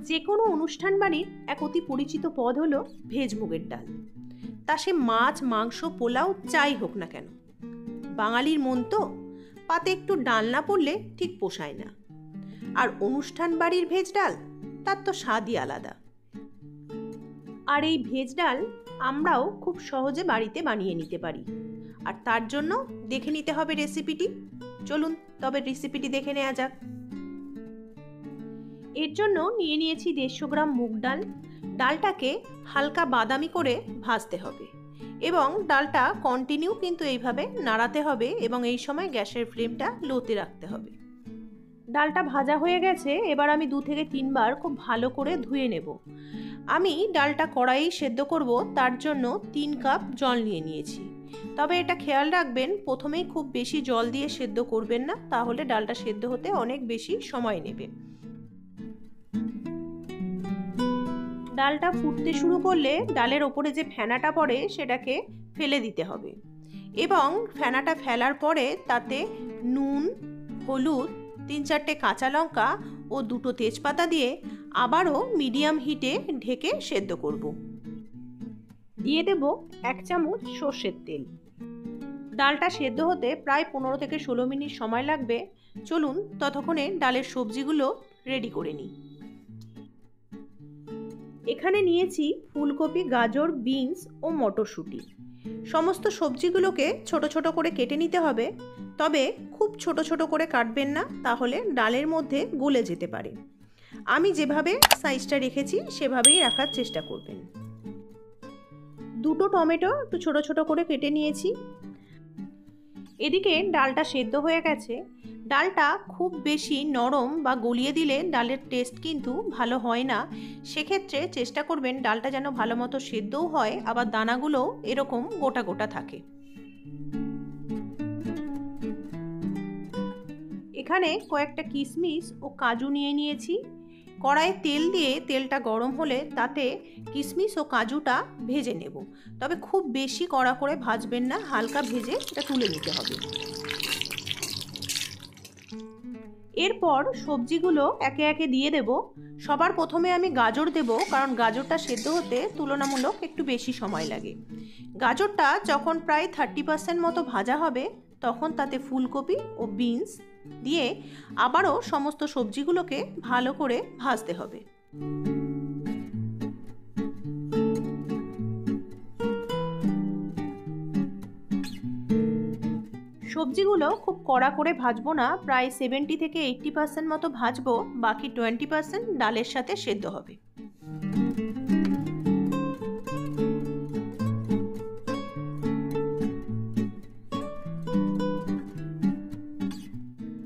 যে কোনো অনুষ্ঠান বাড়ির এক অতি পরিচিত পদ হলো ভেজ মুগের ডাল। তা সে মাছ, মাংস, পোলাও যাই হোক না কেন, বাঙালির মন তো, পাতে একটু ডাল না পড়লে ঠিক পোষায় না। আর অনুষ্ঠান বাড়ির ভেজ ডাল, তার তো স্বাদই আলাদা। আর এই ভেজ ডাল আমরাও খুব সহজে বাড়িতে বানিয়ে নিতে পারি। আর তার জন্য দেখে নিতে হবে রেসিপিটি। চলুন তবে রেসিপিটি দেখে নেওয়া যাক। এর জন্য নিয়ে নিয়েছি 150 গ্রাম মুগ ডাল। ডালটাকে হালকা বাদামি করে ভাজতে হবে এবং ডালটা কন্টিনিউ কিন্তু এইভাবে নাড়াতে হবে এবং এই সময় গ্যাসের ফ্লেমটা লোতে রাখতে হবে। ডালটা ভাজা হয়ে গেছে, এবার আমি 2 থেকে 3 বার খুব ভালো করে ধুয়ে নেব। আমি ডালটা কড়াইয়ে সেদ্ধ করব, তার জন্য 3 কাপ জল নিয়ে নিয়েছি। তবে এটা খেয়াল রাখবেন, প্রথমেই খুব বেশি জল দিয়ে সেদ্ধ করবেন না, তাহলে ডালটা সেদ্ধ হতে অনেক বেশি সময় নেবে। ডালটা ফুটতে শুরু করলে ডালের ওপরে যে ফেনাটা পড়ে সেটাকে ফেলে দিতে হবে এবং ফেনাটা ফেলার পরে তাতে নুন, হলুদ, 3-4টে কাঁচা লঙ্কা ও 2টো তেজপাতা দিয়ে আবারও মিডিয়াম হিটে ঢেকে সেদ্ধ করব। দিয়ে দেব 1 চামচ সর্ষের তেল। ডালটা সেদ্ধ হতে প্রায় 15 থেকে 16 মিনিট সময় লাগবে। চলুন ততক্ষণে ডালের সবজিগুলো রেডি করে নিই। এখানে নিয়েছি ফুলকপি, গাজর, বিনস ও মটরশুঁটি। সমস্ত সবজিগুলোকে ছোট ছোট করে কেটে নিতে হবে, তবে খুব ছোট ছোট করে কাটবেন না, তাহলে ডালের মধ্যে গলে যেতে পারে। আমি যেভাবে সাইজটা রেখেছি সেভাবেই রাখার চেষ্টা করবেন। 2টো টমেটো একটু ছোট ছোট করে কেটে নিয়েছি। এদিকে ডালটা সেদ্ধ হয়ে গেছে। ডালটা খুব বেশি নরম বা গলিয়ে দিলে ডালের টেস্ট কিন্তু ভালো হয় না। সেক্ষেত্রে চেষ্টা করবেন ডালটা যেন ভালো মতো সেদ্ধও হয়, আবার দানাগুলো এরকম গোটা গোটা থাকে। এখানে কয়েকটা কিশমিশ ও কাজু নিয়ে নিয়েছি। কড়াইয়ে তেল দিয়ে তেলটা গরম হলে তাতে কিশমিশ ও কাজুটা ভেজে নেব, তবে খুব বেশি কড়া করে ভাজবেন না, হালকা ভেজে এটা তুলে নিতে হবে। এরপর সবজিগুলো একে একে দিয়ে দেব। সবার প্রথমে আমি গাজর দেব, কারণ গাজরটা সেদ্ধ হতে তুলনামূলক একটু বেশি সময় লাগে। গাজরটা যখন প্রায় 30% মতো ভাজা হবে, তখন তাতে ফুলকপি ও বিনস দিয়ে আবারও সমস্ত সবজিগুলোকে ভালো করে ভাজতে হবে। সবজিগুলো খুব কড়া করে ভাজবো না, প্রায় 70 থেকে 80% মতো ভাজবো, বাকি 20% ডালের সাথে সেদ্ধ হবে।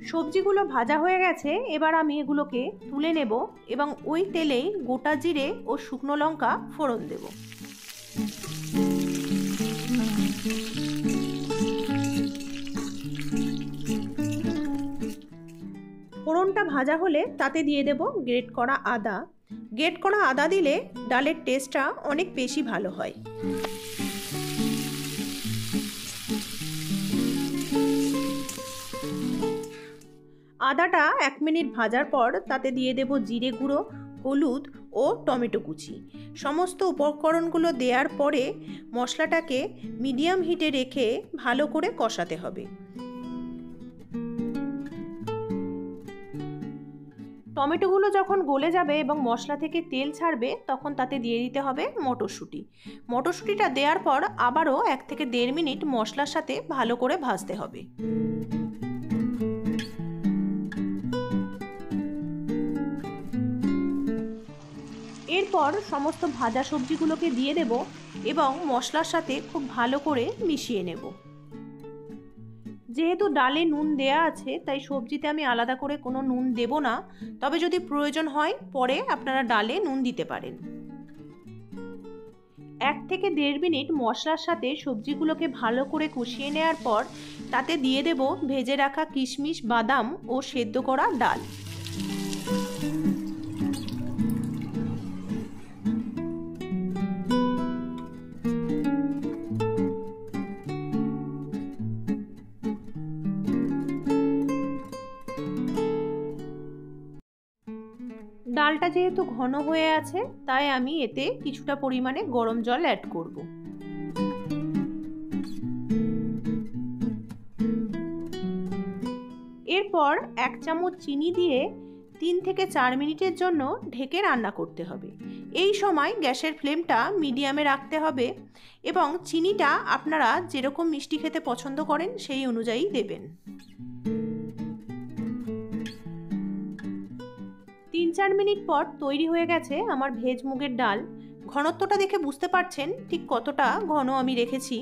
সবজিগুলো ভাজা হয়ে গেছে, এবার আমি এগুলোকে তুলে নেব এবং ওই তেলেই গোটা জিরে ও শুকনো লঙ্কা ফোড়ন দেব। ফোড়নটা ভাজা হলে তাতে দিয়ে দেব গ্রেট করা আদা। গ্রেট করা আদা দিলে ডালের টেস্টটা অনেক বেশি ভালো হয়। আদাটা 1 মিনিট ভাজার পর তাতে দিয়ে দেব জিরে গুঁড়ো, হলুদ ও টমেটো কুচি। সমস্ত উপকরণগুলো দেওয়ার পরে মশলাটাকে মিডিয়াম হিটে রেখে ভালো করে কষাতে হবে। টমেটোগুলো যখন গলে যাবে এবং মশলা থেকে তেল ছাড়বে, তখন তাতে দিয়ে দিতে হবে মটরশুঁটি। মটরশুঁটিটা দেওয়ার পর আবারও 1 থেকে 1.5 মিনিট মশলার সাথে ভালো করে ভাজতে হবে। এরপর সমস্ত ভাজা সবজিগুলোকে দিয়ে দেব এবং মশলার সাথে খুব ভালো করে মিশিয়ে নেব। যেহেতু ডালে নুন দেয়া আছে, তাই সবজিতে আমি আলাদা করে কোনো নুন দেব না, তবে যদি প্রয়োজন হয় পরে আপনারা ডালে নুন দিতে পারেন। 1 থেকে 1.5 মিনিট মশলার সাথে সবজিগুলোকে ভালো করে কষিয়ে নেওয়ার পর তাতে দিয়ে দেব ভেজে রাখা কিশমিশ, বাদাম ও সেদ্ধ করা ডাল। ডালটা যেহেতু ঘন হয়ে আছে তাই আমি এতে কিছুটা পরিমাণে গরম জল অ্যাড করব। এরপর 1 চামচ চিনি দিয়ে 3 থেকে 4 মিনিটের জন্য ঢেকে রান্না করতে হবে। এই সময় গ্যাসের ফ্লেমটা মিডিয়ামে রাখতে হবে এবং চিনিটা আপনারা যেরকম মিষ্টি খেতে পছন্দ করেন সেই অনুযায়ী দেবেন। 3-4 মিনিট পর তৈরি হয়ে গেছে আমার ভেজ মুগের ডাল। ঘনত্বটা দেখে বুঝতে পারছেন ঠিক কতটা ঘন আমি রেখেছি।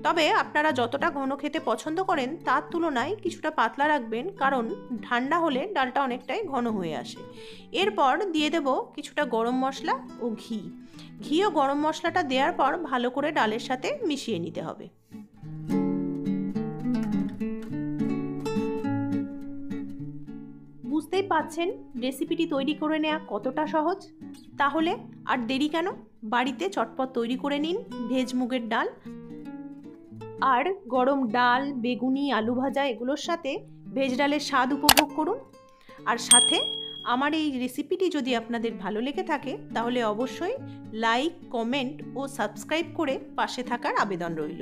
তবে আপনারা যতটা ঘন খেতে পছন্দ করেন তার তুলনায় কিছুটা পাতলা রাখবেন, কারণ ঠান্ডা হলে ডালটা অনেকটাই ঘন হয়ে আসে। এরপর দিয়ে দেব কিছুটা গরম মশলা ও ঘি। ঘি ও গরম মশলাটা দেওয়ার পর ভালো করে ডালের সাথে মিশিয়ে নিতে হবে। বুঝতেই পাচ্ছেন রেসিপিটি তৈরি করে নেওয়া কতটা সহজ। তাহলে আর দেরি কেন, বাড়িতে চটপট তৈরি করে নিন ভেজ মুগের ডাল। আর গরম ডাল, বেগুনি, আলু ভাজা এগুলোর সাথে ভেজ ডালের স্বাদ উপভোগ করুন। আর সাথে আমার এই রেসিপিটি যদি আপনাদের ভালো লেগে থাকে তাহলে অবশ্যই লাইক, কমেন্ট ও সাবস্ক্রাইব করে পাশে থাকার আবেদন রইল।